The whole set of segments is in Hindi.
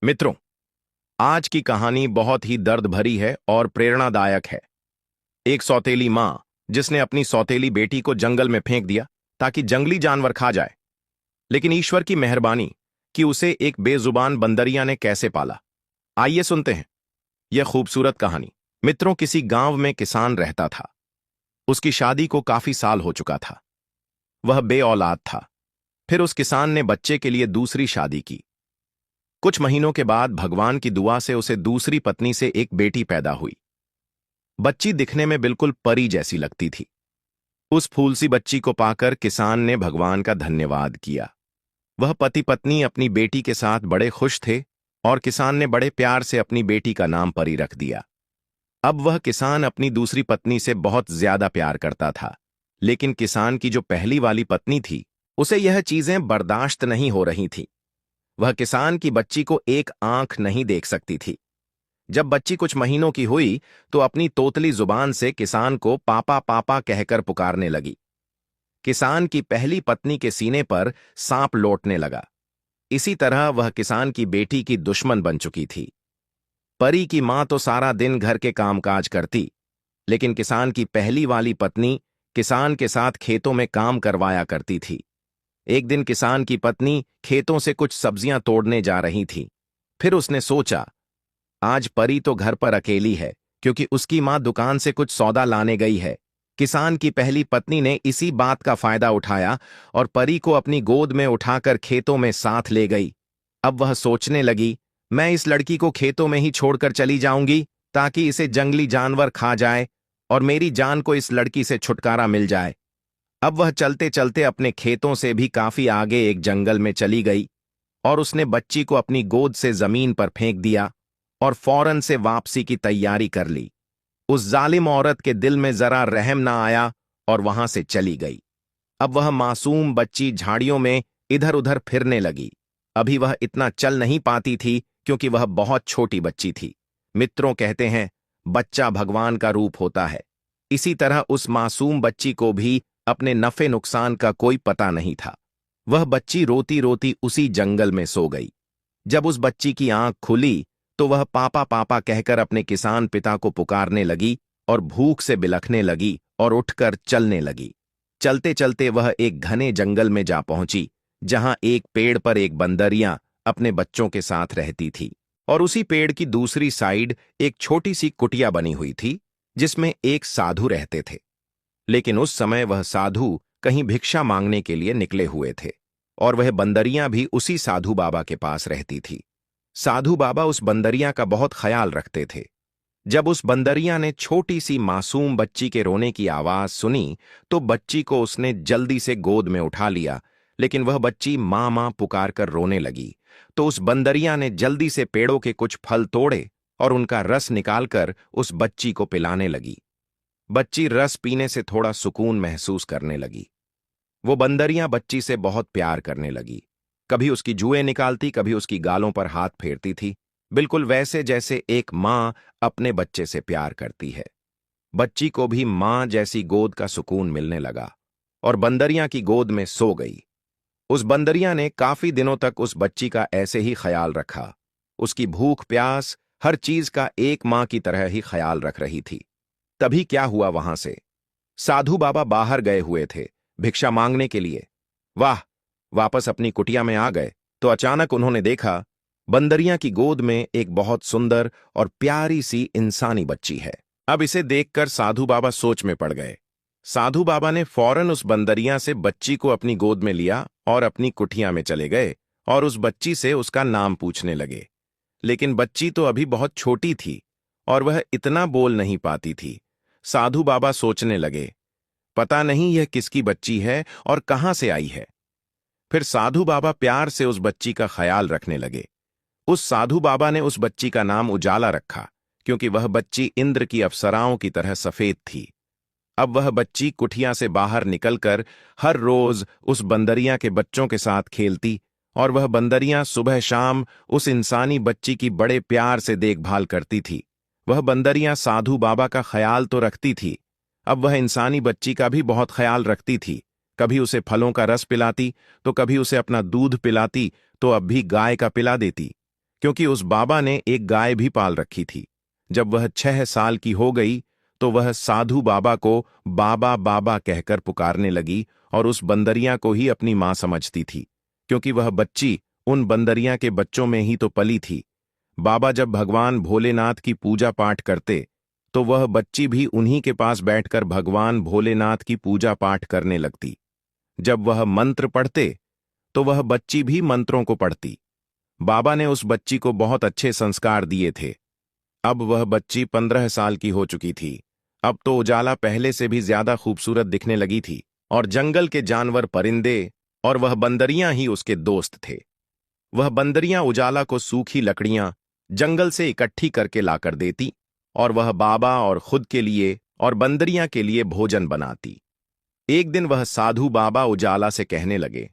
मित्रों, आज की कहानी बहुत ही दर्द भरी है और प्रेरणादायक है। एक सौतेली मां जिसने अपनी सौतेली बेटी को जंगल में फेंक दिया ताकि जंगली जानवर खा जाए, लेकिन ईश्वर की मेहरबानी कि उसे एक बेजुबान बंदरिया ने कैसे पाला। आइए सुनते हैं यह खूबसूरत कहानी। मित्रों, किसी गांव में किसान रहता था। उसकी शादी को काफी साल हो चुका था। वह बे औलाद था। फिर उस किसान ने बच्चे के लिए दूसरी शादी की। कुछ महीनों के बाद भगवान की दुआ से उसे दूसरी पत्नी से एक बेटी पैदा हुई। बच्ची दिखने में बिल्कुल परी जैसी लगती थी। उस फूल सी बच्ची को पाकर किसान ने भगवान का धन्यवाद किया। वह पति पत्नी अपनी बेटी के साथ बड़े खुश थे और किसान ने बड़े प्यार से अपनी बेटी का नाम परी रख दिया। अब वह किसान अपनी दूसरी पत्नी से बहुत ज्यादा प्यार करता था, लेकिन किसान की जो पहली वाली पत्नी थी उसे यह चीजें बर्दाश्त नहीं हो रही थीं। वह किसान की बच्ची को एक आंख नहीं देख सकती थी। जब बच्ची कुछ महीनों की हुई तो अपनी तोतली जुबान से किसान को पापा पापा कहकर पुकारने लगी। किसान की पहली पत्नी के सीने पर सांप लौटने लगा। इसी तरह वह किसान की बेटी की दुश्मन बन चुकी थी। परी की मां तो सारा दिन घर के कामकाज करती, लेकिन किसान की पहली वाली पत्नी किसान के साथ खेतों में काम करवाया करती थी। एक दिन किसान की पत्नी खेतों से कुछ सब्जियां तोड़ने जा रही थी। फिर उसने सोचा, आज परी तो घर पर अकेली है क्योंकि उसकी मां दुकान से कुछ सौदा लाने गई है। किसान की पहली पत्नी ने इसी बात का फायदा उठाया और परी को अपनी गोद में उठाकर खेतों में साथ ले गई। अब वह सोचने लगी, मैं इस लड़की को खेतों में ही छोड़कर चली जाऊंगी ताकि इसे जंगली जानवर खा जाए और मेरी जान को इस लड़की से छुटकारा मिल जाए। अब वह चलते चलते अपने खेतों से भी काफी आगे एक जंगल में चली गई और उसने बच्ची को अपनी गोद से जमीन पर फेंक दिया और फौरन से वापसी की तैयारी कर ली। उस जालिम औरत के दिल में जरा रहम ना आया और वहां से चली गई। अब वह मासूम बच्ची झाड़ियों में इधर उधर फिरने लगी। अभी वह इतना चल नहीं पाती थी क्योंकि वह बहुत छोटी बच्ची थी। मित्रों, कहते हैं बच्चा भगवान का रूप होता है। इसी तरह उस मासूम बच्ची को भी अपने नफे नुकसान का कोई पता नहीं था। वह बच्ची रोती रोती उसी जंगल में सो गई। जब उस बच्ची की आंख खुली तो वह पापा पापा कहकर अपने किसान पिता को पुकारने लगी और भूख से बिलखने लगी और उठकर चलने लगी। चलते चलते वह एक घने जंगल में जा पहुंची, जहां एक पेड़ पर एक बंदरिया अपने बच्चों के साथ रहती थी और उसी पेड़ की दूसरी साइड एक छोटी सी कुटिया बनी हुई थी जिसमें एक साधु रहते थे। लेकिन उस समय वह साधु कहीं भिक्षा मांगने के लिए निकले हुए थे और वह बंदरियां भी उसी साधु बाबा के पास रहती थी। साधु बाबा उस बंदरिया का बहुत ख्याल रखते थे। जब उस बंदरिया ने छोटी सी मासूम बच्ची के रोने की आवाज सुनी तो बच्ची को उसने जल्दी से गोद में उठा लिया, लेकिन वह बच्ची मां मां पुकार कर रोने लगी। तो उस बंदरिया ने जल्दी से पेड़ों के कुछ फल तोड़े और उनका रस निकालकर उस बच्ची को पिलाने लगी। बच्ची रस पीने से थोड़ा सुकून महसूस करने लगी। वो बंदरियां बच्ची से बहुत प्यार करने लगी। कभी उसकी जुएं निकालती, कभी उसकी गालों पर हाथ फेरती थी, बिल्कुल वैसे जैसे एक मां अपने बच्चे से प्यार करती है। बच्ची को भी मां जैसी गोद का सुकून मिलने लगा और बंदरियां की गोद में सो गई। उस बंदरिया ने काफी दिनों तक उस बच्ची का ऐसे ही ख्याल रखा। उसकी भूख प्यास हर चीज का एक मां की तरह ही ख्याल रख रही थी। तभी क्या हुआ, वहां से साधु बाबा बाहर गए हुए थे भिक्षा मांगने के लिए। वाह, वापस अपनी कुटिया में आ गए तो अचानक उन्होंने देखा बंदरिया की गोद में एक बहुत सुंदर और प्यारी सी इंसानी बच्ची है। अब इसे देखकर साधु बाबा सोच में पड़ गए। साधु बाबा ने फौरन उस बंदरिया से बच्ची को अपनी गोद में लिया और अपनी कुटिया में चले गए और उस बच्ची से उसका नाम पूछने लगे। लेकिन बच्ची तो अभी बहुत छोटी थी और वह इतना बोल नहीं पाती थी। साधु बाबा सोचने लगे, पता नहीं यह किसकी बच्ची है और कहां से आई है। फिर साधु बाबा प्यार से उस बच्ची का ख्याल रखने लगे। उस साधु बाबा ने उस बच्ची का नाम उजाला रखा क्योंकि वह बच्ची इंद्र की अप्सराओं की तरह सफेद थी। अब वह बच्ची कुठिया से बाहर निकलकर हर रोज उस बंदरिया के बच्चों के साथ खेलती और वह बंदरिया सुबह शाम उस इंसानी बच्ची की बड़े प्यार से देखभाल करती थी। वह बंदरिया साधु बाबा का ख्याल तो रखती थी, अब वह इंसानी बच्ची का भी बहुत ख्याल रखती थी। कभी उसे फलों का रस पिलाती तो कभी उसे अपना दूध पिलाती तो अब भी गाय का पिला देती। क्योंकि उस बाबा ने एक गाय भी पाल रखी थी। जब वह 6 साल की हो गई तो वह साधु बाबा को बाबा बाबा कहकर पुकारने लगी और उस बंदरिया को ही अपनी मां समझती थी, क्योंकि वह बच्ची उन बंदरिया के बच्चों में ही तो पली थी। बाबा जब भगवान भोलेनाथ की पूजा पाठ करते तो वह बच्ची भी उन्हीं के पास बैठकर भगवान भोलेनाथ की पूजा पाठ करने लगती। जब वह मंत्र पढ़ते तो वह बच्ची भी मंत्रों को पढ़ती। बाबा ने उस बच्ची को बहुत अच्छे संस्कार दिए थे। अब वह बच्ची 15 साल की हो चुकी थी। अब तो उजाला पहले से भी ज्यादा खूबसूरत दिखने लगी थी और जंगल के जानवर, परिंदे और वह बंदरियां ही उसके दोस्त थे। वह बंदरियां उजाला को सूखी लकड़ियां जंगल से इकट्ठी करके लाकर देती और वह बाबा और खुद के लिए और बंदरियां के लिए भोजन बनाती। एक दिन वह साधु बाबा उजाला से कहने लगे,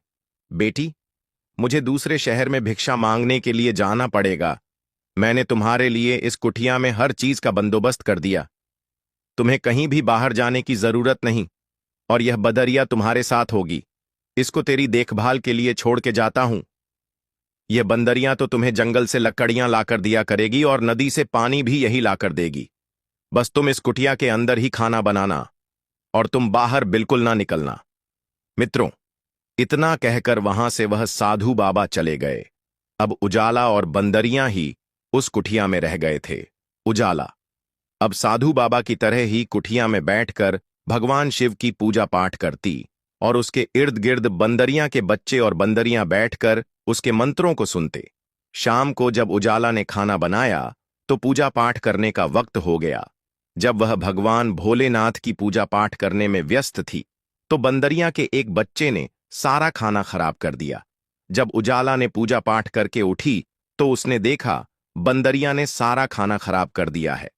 बेटी, मुझे दूसरे शहर में भिक्षा मांगने के लिए जाना पड़ेगा। मैंने तुम्हारे लिए इस कुटिया में हर चीज का बंदोबस्त कर दिया। तुम्हें कहीं भी बाहर जाने की जरूरत नहीं और यह बदरिया तुम्हारे साथ होगी। इसको तेरी देखभाल के लिए छोड़ के जाता हूं। यह बंदरिया तो तुम्हें जंगल से लकड़ियां लाकर दिया करेगी और नदी से पानी भी यही लाकर देगी। बस तुम इस कुटिया के अंदर ही खाना बनाना और तुम बाहर बिल्कुल ना निकलना। मित्रों, इतना कहकर वहां से वह साधु बाबा चले गए। अब उजाला और बंदरियां ही उस कुटिया में रह गए थे। उजाला अब साधु बाबा की तरह ही कुटिया में बैठकर भगवान शिव की पूजा पाठ करती और उसके इर्द गिर्द बंदरियां के बच्चे और बंदरियां बैठकर उसके मंत्रों को सुनते। शाम को जब उजाला ने खाना बनाया तो पूजा पाठ करने का वक्त हो गया। जब वह भगवान भोलेनाथ की पूजा पाठ करने में व्यस्त थी तो बंदरिया के एक बच्चे ने सारा खाना खराब कर दिया। जब उजाला ने पूजा पाठ करके उठी तो उसने देखा बंदरिया ने सारा खाना खराब कर दिया है।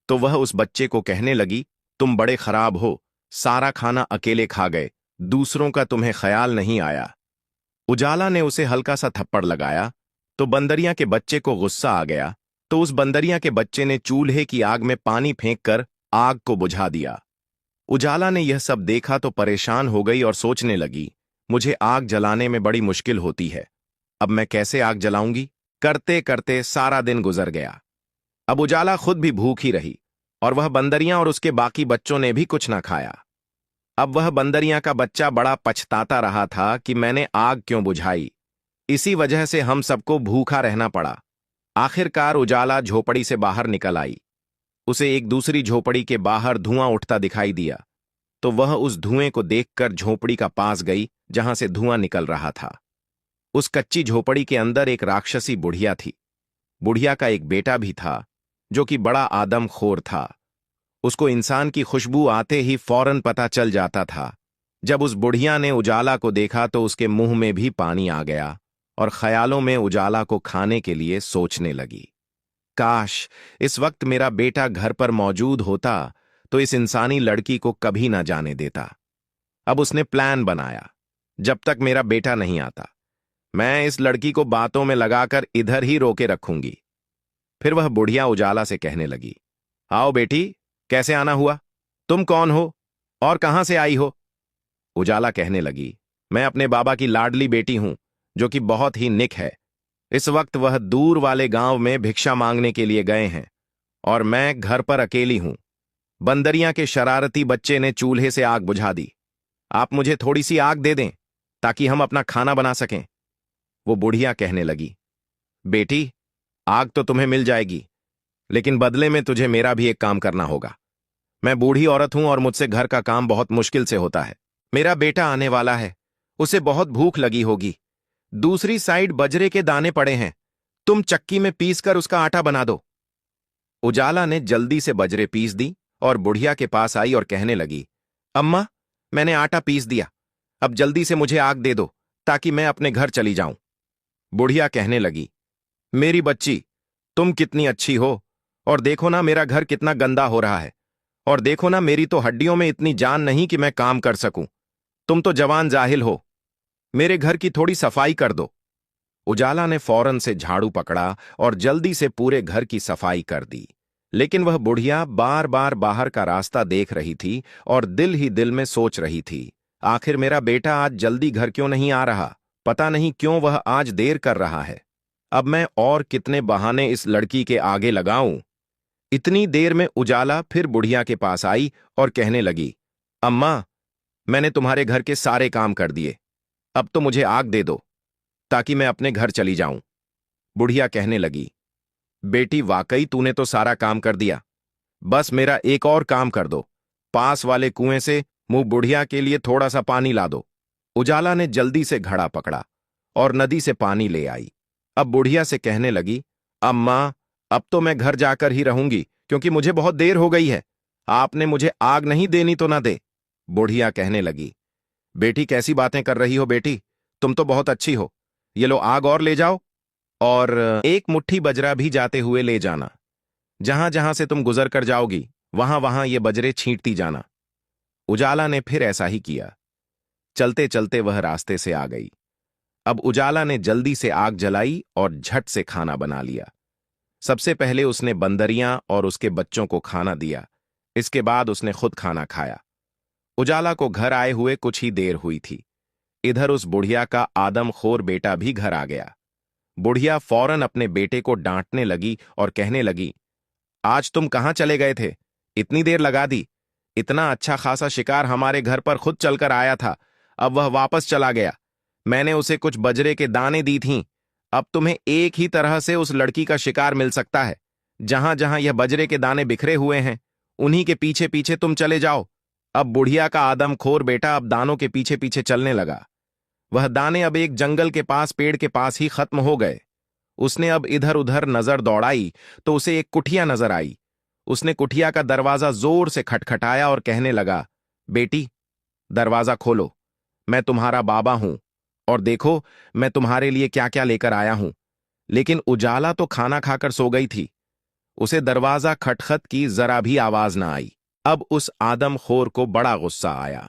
तो वह उस बच्चे को कहने लगी, तुम बड़े खराब हो, सारा खाना अकेले खा गए, दूसरों का तुम्हें ख्याल नहीं आया। उजाला ने उसे हल्का सा थप्पड़ लगाया तो बंदरिया के बच्चे को गुस्सा आ गया। तो उस बंदरिया के बच्चे ने चूल्हे की आग में पानी फेंककर आग को बुझा दिया। उजाला ने यह सब देखा तो परेशान हो गई और सोचने लगी, मुझे आग जलाने में बड़ी मुश्किल होती है, अब मैं कैसे आग जलाऊंगी। करते करते सारा दिन गुजर गया। अब उजाला खुद भी भूखी रही और वह बंदरियां और उसके बाकी बच्चों ने भी कुछ ना खाया। अब वह बंदरियां का बच्चा बड़ा पछताता रहा था कि मैंने आग क्यों बुझाई, इसी वजह से हम सबको भूखा रहना पड़ा। आखिरकार उजाला झोपड़ी से बाहर निकल आई। उसे एक दूसरी झोपड़ी के बाहर धुआं उठता दिखाई दिया तो वह उस धुएं को देखकर झोपड़ी का पास गई जहां से धुआं निकल रहा था। उस कच्ची झोपड़ी के अंदर एक राक्षसी बुढ़िया थी। बुढ़िया का एक बेटा भी था जो कि बड़ा आदमखोर था। उसको इंसान की खुशबू आते ही फौरन पता चल जाता था। जब उस बुढ़िया ने उजाला को देखा तो उसके मुंह में भी पानी आ गया और ख्यालों में उजाला को खाने के लिए सोचने लगी, काश इस वक्त मेरा बेटा घर पर मौजूद होता तो इस इंसानी लड़की को कभी ना जाने देता। अब उसने प्लान बनाया, जब तक मेरा बेटा नहीं आता मैं इस लड़की को बातों में लगाकर इधर ही रोके रखूंगी। फिर वह बुढ़िया उजाला से कहने लगी, आओ बेटी, कैसे आना हुआ, तुम कौन हो और कहां से आई हो। उजाला कहने लगी, मैं अपने बाबा की लाडली बेटी हूं जो कि बहुत ही निक है। इस वक्त वह दूर वाले गांव में भिक्षा मांगने के लिए गए हैं और मैं घर पर अकेली हूं। बंदरिया के शरारती बच्चे ने चूल्हे से आग बुझा दी। आप मुझे थोड़ी सी आग दे दें ताकि हम अपना खाना बना सकें। वो बुढ़िया कहने लगी, बेटी, आग तो तुम्हें मिल जाएगी, लेकिन बदले में तुझे मेरा भी एक काम करना होगा। मैं बूढ़ी औरत हूं और मुझसे घर का काम बहुत मुश्किल से होता है। मेरा बेटा आने वाला है, उसे बहुत भूख लगी होगी। दूसरी साइड बजरे के दाने पड़े हैं, तुम चक्की में पीसकर उसका आटा बना दो। उजाला ने जल्दी से बजरे पीस दी और बुढ़िया के पास आई और कहने लगी, अम्मा, मैंने आटा पीस दिया, अब जल्दी से मुझे आग दे दो ताकि मैं अपने घर चली जाऊं। बुढ़िया कहने लगी, मेरी बच्ची, तुम कितनी अच्छी हो, और देखो ना मेरा घर कितना गंदा हो रहा है, और देखो ना मेरी तो हड्डियों में इतनी जान नहीं कि मैं काम कर सकूं। तुम तो जवान जाहिल हो, मेरे घर की थोड़ी सफाई कर दो। उजाला ने फौरन से झाड़ू पकड़ा और जल्दी से पूरे घर की सफाई कर दी। लेकिन वह बुढ़िया बार बार बाहर का रास्ता देख रही थी और दिल ही दिल में सोच रही थी, आखिर मेरा बेटा आज जल्दी घर क्यों नहीं आ रहा, पता नहीं क्यों वह आज देर कर रहा है। अब मैं और कितने बहाने इस लड़की के आगे लगाऊं। इतनी देर में उजाला फिर बुढ़िया के पास आई और कहने लगी, अम्मा, मैंने तुम्हारे घर के सारे काम कर दिए, अब तो मुझे आग दे दो ताकि मैं अपने घर चली जाऊं। बुढ़िया कहने लगी, बेटी वाकई तूने तो सारा काम कर दिया, बस मेरा एक और काम कर दो, पास वाले कुएं से मुंह बुढ़िया के लिए थोड़ा सा पानी ला दो। उजाला ने जल्दी से घड़ा पकड़ा और नदी से पानी ले आई। अब बुढ़िया से कहने लगी, अम्मा, अब तो मैं घर जाकर ही रहूंगी क्योंकि मुझे बहुत देर हो गई है, आपने मुझे आग नहीं देनी तो ना दे। बुढ़िया कहने लगी, बेटी कैसी बातें कर रही हो बेटी, तुम तो बहुत अच्छी हो, ये लो आग और ले जाओ, और एक मुट्ठी बजरा भी जाते हुए ले जाना, जहां जहां से तुम गुजर कर जाओगी वहां वहां ये बजरे छींटती जाना। उजाला ने फिर ऐसा ही किया। चलते चलते वह रास्ते से आ गई। अब उजाला ने जल्दी से आग जलाई और झट से खाना बना लिया। सबसे पहले उसने बंदरियां और उसके बच्चों को खाना दिया, इसके बाद उसने खुद खाना खाया। उजाला को घर आए हुए कुछ ही देर हुई थी। इधर उस बुढ़िया का आदमखोर बेटा भी घर आ गया। बुढ़िया फौरन अपने बेटे को डांटने लगी और कहने लगी, आज तुम कहां चले गए थे, इतनी देर लगा दी, इतना अच्छा खासा शिकार हमारे घर पर खुद चलकर आया था, अब वह वापस चला गया, मैंने उसे कुछ बजरे के दाने दी थीं, अब तुम्हें एक ही तरह से उस लड़की का शिकार मिल सकता है, जहां जहां यह बजरे के दाने बिखरे हुए हैं उन्हीं के पीछे पीछे तुम चले जाओ। अब बुढ़िया का आदमखोर बेटा अब दानों के पीछे पीछे चलने लगा। वह दाने अब एक जंगल के पास पेड़ के पास ही खत्म हो गए। उसने अब इधर उधर नजर दौड़ाई तो उसे एक कुठिया नजर आई। उसने कुठिया का दरवाजा जोर से खटखटाया और कहने लगा, बेटी, दरवाजा खोलो, मैं तुम्हारा बाबा हूं और देखो मैं तुम्हारे लिए क्या क्या लेकर आया हूं। लेकिन उजाला तो खाना खाकर सो गई थी, उसे दरवाजा खटखट की जरा भी आवाज ना आई। अब उस आदमखोर को बड़ा गुस्सा आया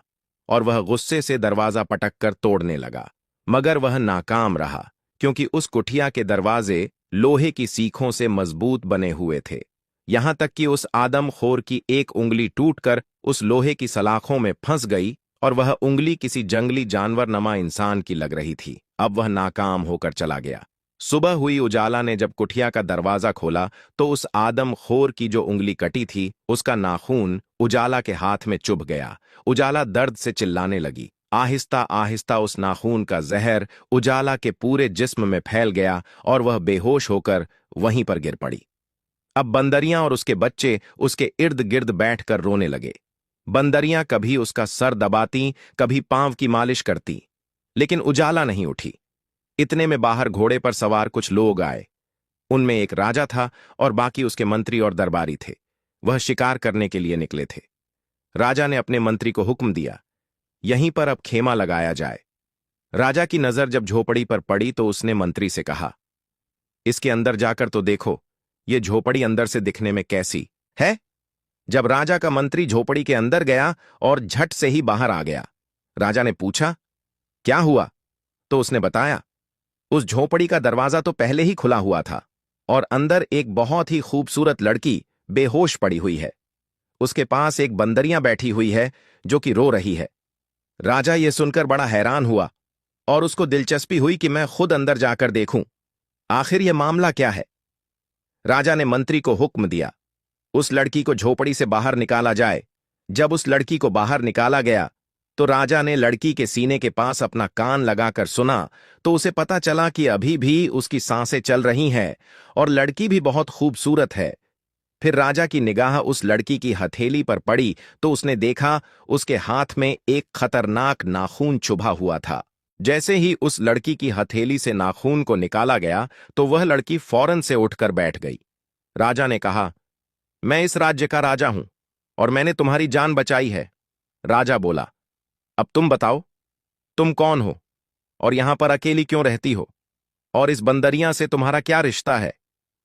और वह गुस्से से दरवाजा पटक कर तोड़ने लगा, मगर वह नाकाम रहा क्योंकि उस कुठिया के दरवाजे लोहे की सीखों से मजबूत बने हुए थे। यहां तक कि उस आदमखोर की एक उंगली टूटकर उस लोहे की सलाखों में फंस गई और वह उंगली किसी जंगली जानवर नमा इंसान की लग रही थी। अब वह नाकाम होकर चला गया। सुबह हुई। उजाला ने जब कुठिया का दरवाजा खोला तो उस आदमखोर की जो उंगली कटी थी उसका नाखून उजाला के हाथ में चुभ गया। उजाला दर्द से चिल्लाने लगी। आहिस्ता आहिस्ता उस नाखून का जहर उजाला के पूरे जिस्म में फैल गया और वह बेहोश होकर वहीं पर गिर पड़ी। अब बंदरियां और उसके बच्चे उसके इर्द गिर्द बैठकर रोने लगे। बंदरियां कभी उसका सर दबाती, कभी पांव की मालिश करती, लेकिन उजाला नहीं उठी। इतने में बाहर घोड़े पर सवार कुछ लोग आए। उनमें एक राजा था और बाकी उसके मंत्री और दरबारी थे। वह शिकार करने के लिए निकले थे। राजा ने अपने मंत्री को हुक्म दिया, यहीं पर अब खेमा लगाया जाए। राजा की नजर जब झोपड़ी पर पड़ी तो उसने मंत्री से कहा, इसके अंदर जाकर तो देखो, ये झोपड़ी अंदर से दिखने में कैसी है। जब राजा का मंत्री झोपड़ी के अंदर गया और झट से ही बाहर आ गया। राजा ने पूछा, क्या हुआ? तो उसने बताया, उस झोपड़ी का दरवाजा तो पहले ही खुला हुआ था और अंदर एक बहुत ही खूबसूरत लड़की बेहोश पड़ी हुई है। उसके पास एक बंदरियां बैठी हुई है जो कि रो रही है। राजा ये सुनकर बड़ा हैरान हुआ और उसको दिलचस्पी हुई कि मैं खुद अंदर जाकर देखूं, आखिर यह मामला क्या है। राजा ने मंत्री को हुक्म दिया, उस लड़की को झोपड़ी से बाहर निकाला जाए। जब उस लड़की को बाहर निकाला गया तो राजा ने लड़की के सीने के पास अपना कान लगाकर सुना तो उसे पता चला कि अभी भी उसकी सांसें चल रही हैं और लड़की भी बहुत खूबसूरत है। फिर राजा की निगाह उस लड़की की हथेली पर पड़ी तो उसने देखा उसके हाथ में एक खतरनाक नाखून चुभा हुआ था। जैसे ही उस लड़की की हथेली से नाखून को निकाला गया तो वह लड़की फौरन से उठकर बैठ गई। राजा ने कहा, मैं इस राज्य का राजा हूं और मैंने तुम्हारी जान बचाई है। राजा बोला, अब तुम बताओ, तुम कौन हो और यहां पर अकेली क्यों रहती हो, और इस बंदरियां से तुम्हारा क्या रिश्ता है?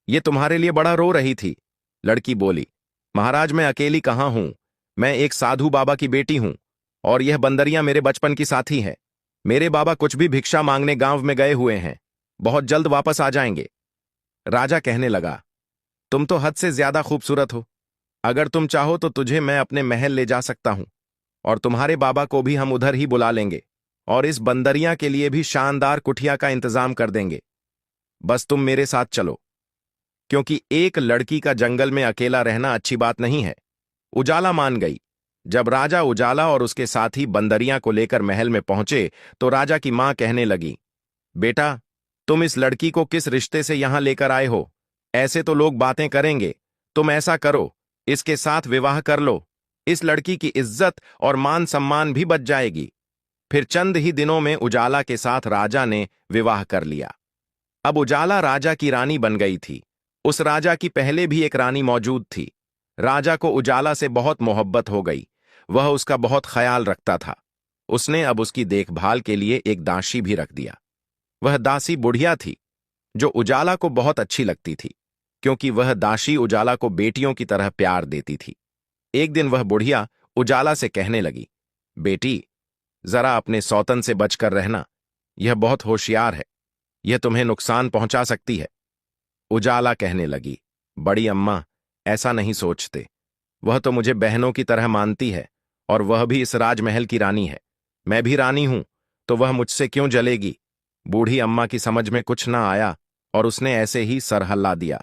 ये तुम्हारे लिए बड़ा रो रही थी। लड़की बोली, महाराज, मैं अकेली कहां हूं, मैं एक साधु बाबा की बेटी हूं और यह बंदरियां मेरे बचपन की साथी हैं। मेरे बाबा कुछ भी भिक्षा मांगने गांव में गए हुए हैं, बहुत जल्द वापस आ जाएंगे। राजा कहने लगा, तुम तो हद से ज्यादा खूबसूरत हो, अगर तुम चाहो तो तुझे मैं अपने महल ले जा सकता हूं और तुम्हारे बाबा को भी हम उधर ही बुला लेंगे और इस बंदरियां के लिए भी शानदार कुठिया का इंतजाम कर देंगे। बस तुम मेरे साथ चलो, क्योंकि एक लड़की का जंगल में अकेला रहना अच्छी बात नहीं है। उजाला मान गई। जब राजा उजाला और उसके साथी बंदरियां को लेकर महल में पहुंचे तो राजा की मां कहने लगी, बेटा, तुम इस लड़की को किस रिश्ते से यहां लेकर आए हो? ऐसे तो लोग बातें करेंगे। तुम ऐसा करो, इसके साथ विवाह कर लो। इस लड़की की इज्जत और मान सम्मान भी बच जाएगी। फिर चंद ही दिनों में उजाला के साथ राजा ने विवाह कर लिया। अब उजाला राजा की रानी बन गई थी। उस राजा की पहले भी एक रानी मौजूद थी। राजा को उजाला से बहुत मोहब्बत हो गई। वह उसका बहुत ख्याल रखता था। उसने अब उसकी देखभाल के लिए एक दासी भी रख दिया। वह दासी बुढ़िया थी, जो उजाला को बहुत अच्छी लगती थी, क्योंकि वह दासी उजाला को बेटियों की तरह प्यार देती थी। एक दिन वह बुढ़िया उजाला से कहने लगी, बेटी, जरा अपने सौतन से बचकर रहना। यह बहुत होशियार है। यह तुम्हें नुकसान पहुंचा सकती है। उजाला कहने लगी, बड़ी अम्मा, ऐसा नहीं सोचते। वह तो मुझे बहनों की तरह मानती है, और वह भी इस राजमहल की रानी है। मैं भी रानी हूं, तो वह मुझसे क्यों जलेगी? बूढ़ी अम्मा की समझ में कुछ ना आया और उसने ऐसे ही सर हल्ला दिया।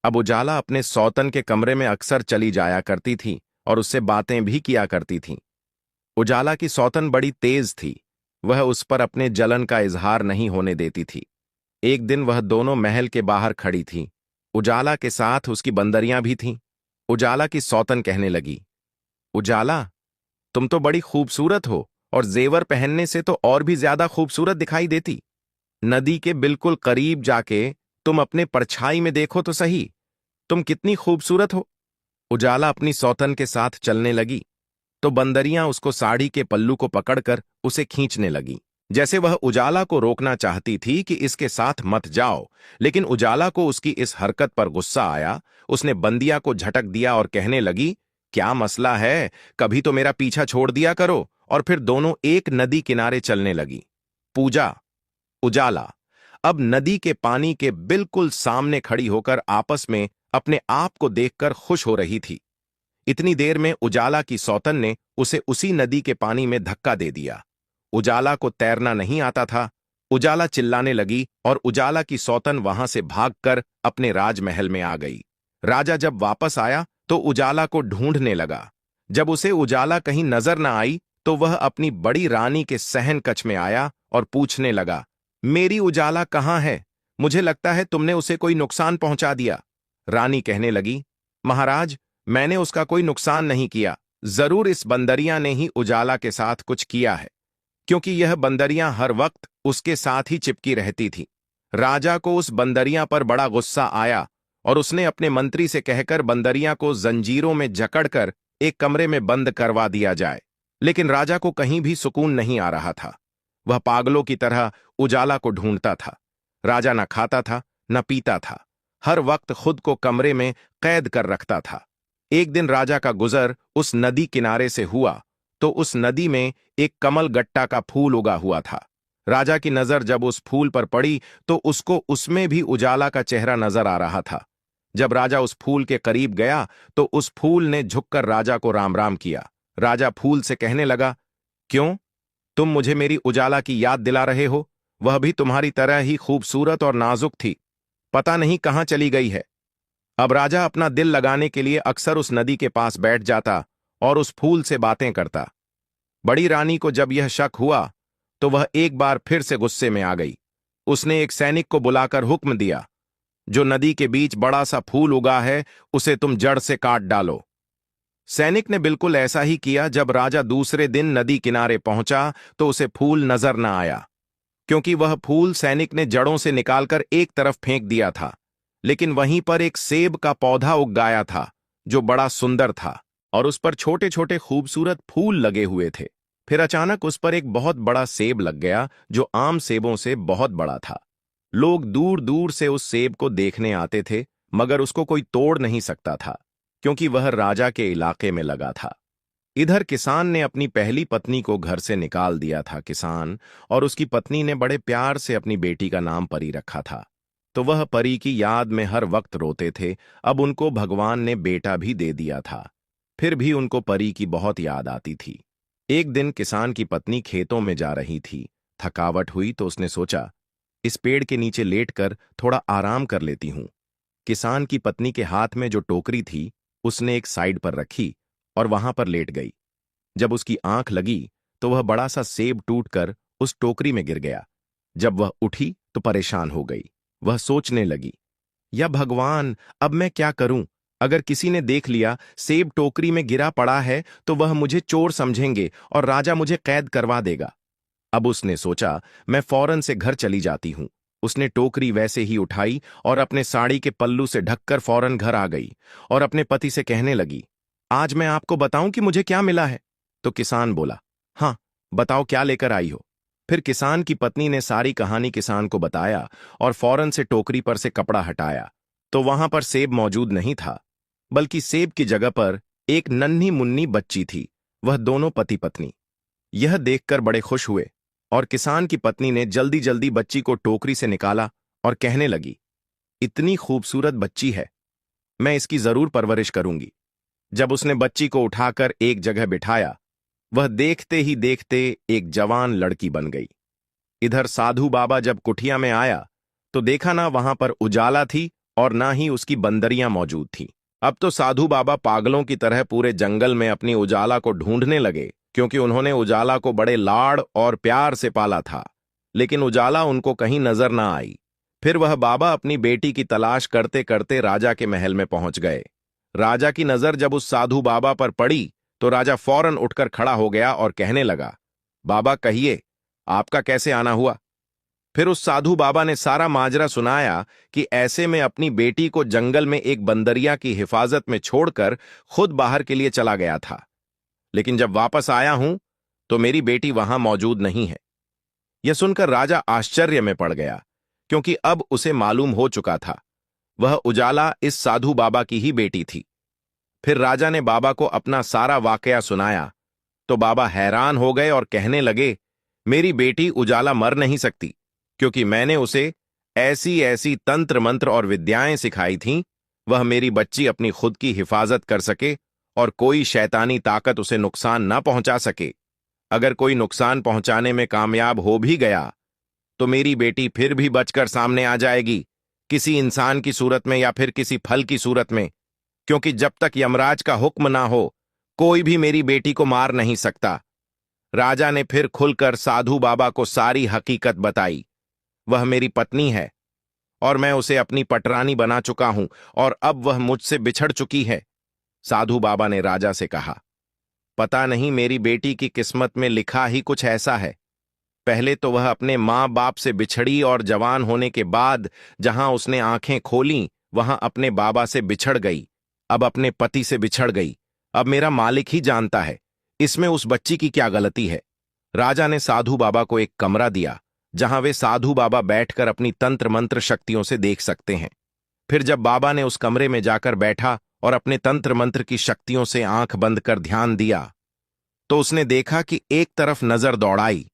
अब उजाला अपने सौतन के कमरे में अक्सर चली जाया करती थी और उससे बातें भी किया करती थी। उजाला की सौतन बड़ी तेज थी। वह उस पर अपने जलन का इजहार नहीं होने देती थी। एक दिन वह दोनों महल के बाहर खड़ी थी। उजाला के साथ उसकी बंदरियां भी थीं। उजाला की सौतन कहने लगी, उजाला, तुम तो बड़ी खूबसूरत हो और जेवर पहनने से तो और भी ज्यादा खूबसूरत दिखाई देती। नदी के बिल्कुल करीब जाके तुम अपने परछाई में देखो तो सही, तुम कितनी खूबसूरत हो। उजाला अपनी सौतन के साथ चलने लगी तो बंदरियां उसको साड़ी के पल्लू को पकड़कर उसे खींचने लगी, जैसे वह उजाला को रोकना चाहती थी कि इसके साथ मत जाओ। लेकिन उजाला को उसकी इस हरकत पर गुस्सा आया। उसने बंदिया को झटक दिया और कहने लगी, क्या मसला है? कभी तो मेरा पीछा छोड़ दिया करो। और फिर दोनों एक नदी किनारे चलने लगी। पूजा, उजाला अब नदी के पानी के बिल्कुल सामने खड़ी होकर आपस में अपने आप को देखकर खुश हो रही थी। इतनी देर में उजाला की सौतन ने उसे उसी नदी के पानी में धक्का दे दिया। उजाला को तैरना नहीं आता था। उजाला चिल्लाने लगी और उजाला की सौतन वहां से भागकर अपने राजमहल में आ गई। राजा जब वापस आया तो उजाला को ढूंढने लगा। जब उसे उजाला कहीं नजर न आई तो वह अपनी बड़ी रानी के सहन कक्ष में आया और पूछने लगा, मेरी उजाला कहाँ है? मुझे लगता है तुमने उसे कोई नुकसान पहुंचा दिया। रानी कहने लगी, महाराज, मैंने उसका कोई नुकसान नहीं किया। जरूर इस बंदरिया ने ही उजाला के साथ कुछ किया है, क्योंकि यह बंदरियां हर वक्त उसके साथ ही चिपकी रहती थी। राजा को उस बंदरिया पर बड़ा गुस्सा आया और उसने अपने मंत्री से कहकर बंदरिया को जंजीरों में जकड़कर एक कमरे में बंद करवा दिया जाए। लेकिन राजा को कहीं भी सुकून नहीं आ रहा था। वह पागलों की तरह उजाला को ढूंढता था। राजा न खाता था न पीता था। हर वक्त खुद को कमरे में कैद कर रखता था। एक दिन राजा का गुजर उस नदी किनारे से हुआ तो उस नदी में एक कमल गट्टा का फूल उगा हुआ था। राजा की नजर जब उस फूल पर पड़ी तो उसको उसमें भी उजाला का चेहरा नजर आ रहा था। जब राजा उस फूल के करीब गया तो उस फूल ने झुककर राजा को राम राम किया। राजा फूल से कहने लगा, क्यों? तुम मुझे मेरी उजाला की याद दिला रहे हो? वह भी तुम्हारी तरह ही खूबसूरत और नाजुक थी। पता नहीं कहां चली गई है। अब राजा अपना दिल लगाने के लिए अक्सर उस नदी के पास बैठ जाता और उस फूल से बातें करता। बड़ी रानी को जब यह शक हुआ तो वह एक बार फिर से गुस्से में आ गई। उसने एक सैनिक को बुलाकर हुक्म दिया, जो नदी के बीच बड़ा सा फूल उगा है उसे तुम जड़ से काट डालो। सैनिक ने बिल्कुल ऐसा ही किया। जब राजा दूसरे दिन नदी किनारे पहुंचा तो उसे फूल नजर न आया, क्योंकि वह फूल सैनिक ने जड़ों से निकालकर एक तरफ फेंक दिया था। लेकिन वहीं पर एक सेब का पौधा उग गया था, जो बड़ा सुंदर था और उस पर छोटे छोटे खूबसूरत फूल लगे हुए थे। फिर अचानक उस पर एक बहुत बड़ा सेब लग गया, जो आम सेबों से बहुत बड़ा था। लोग दूर दूर से उस सेब को देखने आते थे, मगर उसको कोई तोड़ नहीं सकता था, क्योंकि वह राजा के इलाके में लगा था। इधर किसान ने अपनी पहली पत्नी को घर से निकाल दिया था। किसान और उसकी पत्नी ने बड़े प्यार से अपनी बेटी का नाम परी रखा था, तो वह परी की याद में हर वक्त रोते थे। अब उनको भगवान ने बेटा भी दे दिया था, फिर भी उनको परी की बहुत याद आती थी। एक दिन किसान की पत्नी खेतों में जा रही थी। थकावट हुई तो उसने सोचा, इस पेड़ के नीचे लेटकर थोड़ा आराम कर लेती हूं। किसान की पत्नी के हाथ में जो टोकरी थी उसने एक साइड पर रखी और वहां पर लेट गई। जब उसकी आंख लगी तो वह बड़ा सा सेब टूटकर उस टोकरी में गिर गया। जब वह उठी तो परेशान हो गई। वह सोचने लगी, या भगवान, अब मैं क्या करूं? अगर किसी ने देख लिया सेब टोकरी में गिरा पड़ा है तो वह मुझे चोर समझेंगे और राजा मुझे कैद करवा देगा। अब उसने सोचा, मैं फौरन से घर चली जाती हूं। उसने टोकरी वैसे ही उठाई और अपने साड़ी के पल्लू से ढककर फौरन घर आ गई और अपने पति से कहने लगी, आज मैं आपको बताऊं कि मुझे क्या मिला है? तो किसान बोला, हाँ, बताओ क्या लेकर आई हो? फिर किसान की पत्नी ने सारी कहानी किसान को बताया और फौरन से टोकरी पर से कपड़ा हटाया तो वहां पर सेब मौजूद नहीं था, बल्कि सेब की जगह पर एक नन्ही मुन्नी बच्ची थी। वह दोनों पति पत्नी यह देखकर बड़े खुश हुए और किसान की पत्नी ने जल्दी जल्दी बच्ची को टोकरी से निकाला और कहने लगी, इतनी खूबसूरत बच्ची है, मैं इसकी जरूर परवरिश करूंगी। जब उसने बच्ची को उठाकर एक जगह बिठाया, वह देखते ही देखते एक जवान लड़की बन गई। इधर साधु बाबा जब कुटिया में आया तो देखा ना वहां पर उजाला थी और ना ही उसकी बंदरियां मौजूद थीं। अब तो साधु बाबा पागलों की तरह पूरे जंगल में अपनी उजाला को ढूंढने लगे, क्योंकि उन्होंने उजाला को बड़े लाड़ और प्यार से पाला था। लेकिन उजाला उनको कहीं नजर ना आई। फिर वह बाबा अपनी बेटी की तलाश करते करते राजा के महल में पहुंच गए। राजा की नजर जब उस साधु बाबा पर पड़ी तो राजा फौरन उठकर खड़ा हो गया और कहने लगा, बाबा कहिए, आपका कैसे आना हुआ? फिर उस साधु बाबा ने सारा माजरा सुनाया कि ऐसे में अपनी बेटी को जंगल में एक बंदरिया की हिफाजत में छोड़कर खुद बाहर के लिए चला गया था, लेकिन जब वापस आया हूं तो मेरी बेटी वहां मौजूद नहीं है। यह सुनकर राजा आश्चर्य में पड़ गया, क्योंकि अब उसे मालूम हो चुका था वह उजाला इस साधु बाबा की ही बेटी थी। फिर राजा ने बाबा को अपना सारा वाकया सुनाया तो बाबा हैरान हो गए और कहने लगे, मेरी बेटी उजाला मर नहीं सकती, क्योंकि मैंने उसे ऐसी ऐसी तंत्र मंत्र और विद्याएं सिखाई थीं, वह मेरी बच्ची अपनी खुद की हिफाजत कर सके और कोई शैतानी ताकत उसे नुकसान ना पहुंचा सके। अगर कोई नुकसान पहुंचाने में कामयाब हो भी गया तो मेरी बेटी फिर भी बचकर सामने आ जाएगी, किसी इंसान की सूरत में या फिर किसी फल की सूरत में, क्योंकि जब तक यमराज का हुक्म ना हो कोई भी मेरी बेटी को मार नहीं सकता। राजा ने फिर खुलकर साधु बाबा को सारी हकीकत बताई। वह मेरी पत्नी है और मैं उसे अपनी पटरानी बना चुका हूं और अब वह मुझसे बिछड़ चुकी है। साधु बाबा ने राजा से कहा, पता नहीं मेरी बेटी की किस्मत में लिखा ही कुछ ऐसा है। पहले तो वह अपने मां बाप से बिछड़ी और जवान होने के बाद जहां उसने आंखें खोलीं वहां अपने बाबा से बिछड़ गई, अब अपने पति से बिछड़ गई। अब मेरा मालिक ही जानता है इसमें उस बच्ची की क्या गलती है। राजा ने साधु बाबा को एक कमरा दिया जहां वे साधु बाबा बैठकर अपनी तंत्र मंत्र शक्तियों से देख सकते हैं। फिर जब बाबा ने उस कमरे में जाकर बैठा और अपने तंत्र मंत्र की शक्तियों से आंख बंद कर ध्यान दिया तो उसने देखा कि एक तरफ नजर दौड़ाई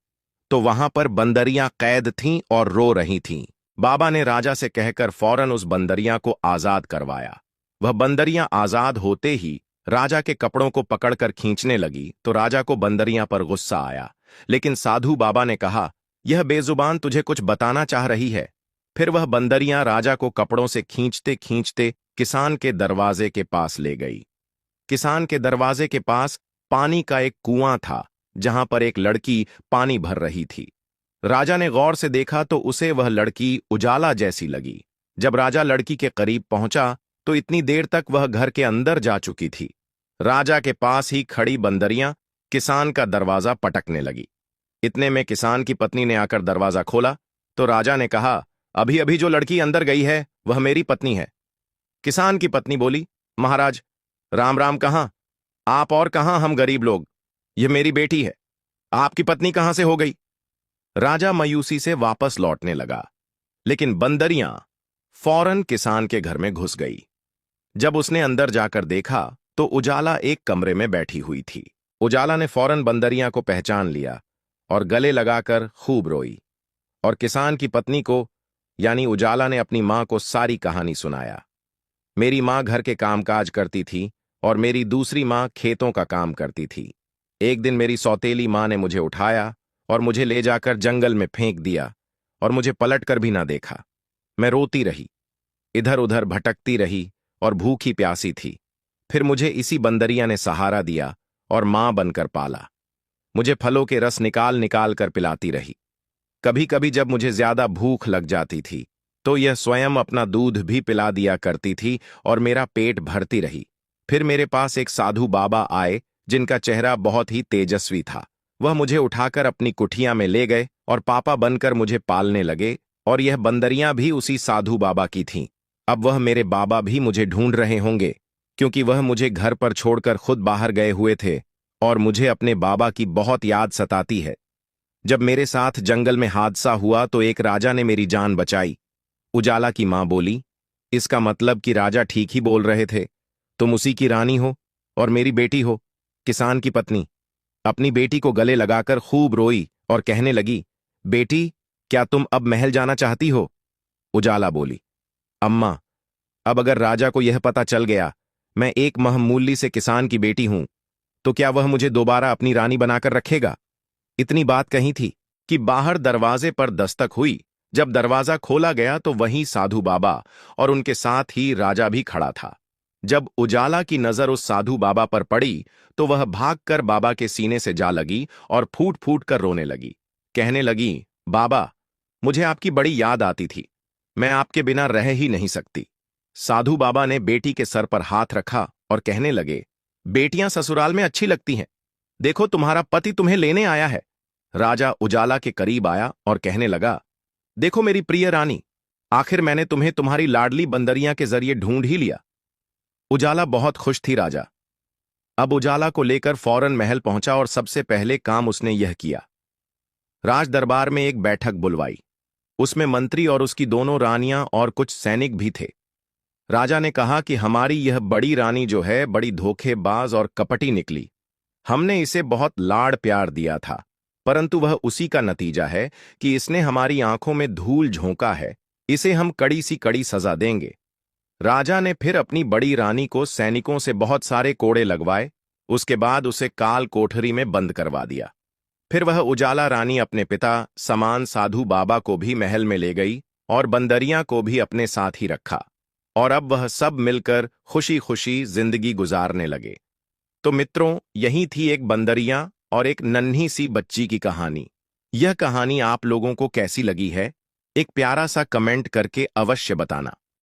तो वहां पर बंदरियां कैद थीं और रो रही थीं। बाबा ने राजा से कहकर फौरन उस बंदरियां को आजाद करवाया। वह बंदरियां आजाद होते ही राजा के कपड़ों को पकड़कर खींचने लगी तो राजा को बंदरियां पर गुस्सा आया, लेकिन साधु बाबा ने कहा, यह बेजुबान तुझे कुछ बताना चाह रही है। फिर वह बंदरियां राजा को कपड़ों से खींचते खींचते किसान के दरवाजे के पास ले गई। किसान के दरवाजे के पास पानी का एक कुआं था जहां पर एक लड़की पानी भर रही थी। राजा ने गौर से देखा तो उसे वह लड़की उजाला जैसी लगी। जब राजा लड़की के करीब पहुंचा तो इतनी देर तक वह घर के अंदर जा चुकी थी। राजा के पास ही खड़ी बंदरियां किसान का दरवाजा पटकने लगी। इतने में किसान की पत्नी ने आकर दरवाजा खोला तो राजा ने कहा, अभी अभी जो लड़की अंदर गई है वह मेरी पत्नी है। किसान की पत्नी बोली, महाराज राम राम, कहां आप और कहां हम गरीब लोग? यह मेरी बेटी है, आपकी पत्नी कहां से हो गई? राजा मायूसी से वापस लौटने लगा, लेकिन बंदरियां फौरन किसान के घर में घुस गई। जब उसने अंदर जाकर देखा तो उजाला एक कमरे में बैठी हुई थी। उजाला ने फौरन बंदरियां को पहचान लिया और गले लगाकर खूब रोई और किसान की पत्नी को यानी उजाला ने अपनी मां को सारी कहानी सुनाया। मेरी मां घर के कामकाज करती थी और मेरी दूसरी मां खेतों का काम करती थी। एक दिन मेरी सौतेली मां ने मुझे उठाया और मुझे ले जाकर जंगल में फेंक दिया और मुझे पलट कर भी ना देखा। मैं रोती रही, इधर उधर भटकती रही और भूखी प्यासी थी। फिर मुझे इसी बंदरिया ने सहारा दिया और मां बनकर पाला। मुझे फलों के रस निकाल निकाल कर पिलाती रही। कभी कभी जब मुझे ज्यादा भूख लग जाती थी तो यह स्वयं अपना दूध भी पिला दिया करती थी और मेरा पेट भरती रही। फिर मेरे पास एक साधु बाबा आए जिनका चेहरा बहुत ही तेजस्वी था। वह मुझे उठाकर अपनी कुठिया में ले गए और पापा बनकर मुझे पालने लगे। और यह बंदरियां भी उसी साधु बाबा की थीं। अब वह मेरे बाबा भी मुझे ढूंढ रहे होंगे, क्योंकि वह मुझे घर पर छोड़कर खुद बाहर गए हुए थे और मुझे अपने बाबा की बहुत याद सताती है। जब मेरे साथ जंगल में हादसा हुआ तो एक राजा ने मेरी जान बचाई। उजाला की मां बोली, इसका मतलब कि राजा ठीक ही बोल रहे थे। तुम उसी की रानी हो और मेरी बेटी हो, किसान की पत्नी। अपनी बेटी को गले लगाकर खूब रोई और कहने लगी, बेटी, क्या तुम अब महल जाना चाहती हो? उजाला बोली, अम्मा, अब अगर राजा को यह पता चल गया मैं एक महमूली से किसान की बेटी हूं, तो क्या वह मुझे दोबारा अपनी रानी बनाकर रखेगा? इतनी बात कही थी कि बाहर दरवाजे पर दस्तक हुई। जब दरवाजा खोला गया तो वहीं साधु बाबा और उनके साथ ही राजा भी खड़ा था। जब उजाला की नजर उस साधु बाबा पर पड़ी तो वह भागकर बाबा के सीने से जा लगी और फूट फूट कर रोने लगी। कहने लगी, बाबा, मुझे आपकी बड़ी याद आती थी, मैं आपके बिना रह ही नहीं सकती। साधु बाबा ने बेटी के सर पर हाथ रखा और कहने लगे, बेटियां ससुराल में अच्छी लगती हैं, देखो तुम्हारा पति तुम्हें लेने आया है। राजा उजाला के करीब आया और कहने लगा, देखो मेरी प्रिय रानी, आखिर मैंने तुम्हें तुम्हारी लाडली बंदरियां के जरिए ढूंढ ही लिया। उजाला बहुत खुश थी राजा। अब उजाला को लेकर फौरन महल पहुंचा और सबसे पहले काम उसने यह किया, राज दरबार में एक बैठक बुलवाई। उसमें मंत्री और उसकी दोनों रानियां और कुछ सैनिक भी थे। राजा ने कहा कि हमारी यह बड़ी रानी जो है बड़ी धोखेबाज और कपटी निकली। हमने इसे बहुत लाड़ प्यार दिया था, परंतु वह उसी का नतीजा है कि इसने हमारी आंखों में धूल झोंका है। इसे हम कड़ी सी कड़ी सजा देंगे। राजा ने फिर अपनी बड़ी रानी को सैनिकों से बहुत सारे कोड़े लगवाए। उसके बाद उसे काल कोठरी में बंद करवा दिया। फिर वह उजाला रानी अपने पिता समान साधु बाबा को भी महल में ले गई और बंदरियां को भी अपने साथ ही रखा। और अब वह सब मिलकर खुशी खुशी जिंदगी गुजारने लगे। तो मित्रों, यही थी एक बंदरिया और एक नन्ही सी बच्ची की कहानी। यह कहानी आप लोगों को कैसी लगी है? एक प्यारा सा कमेंट करके अवश्य बताना।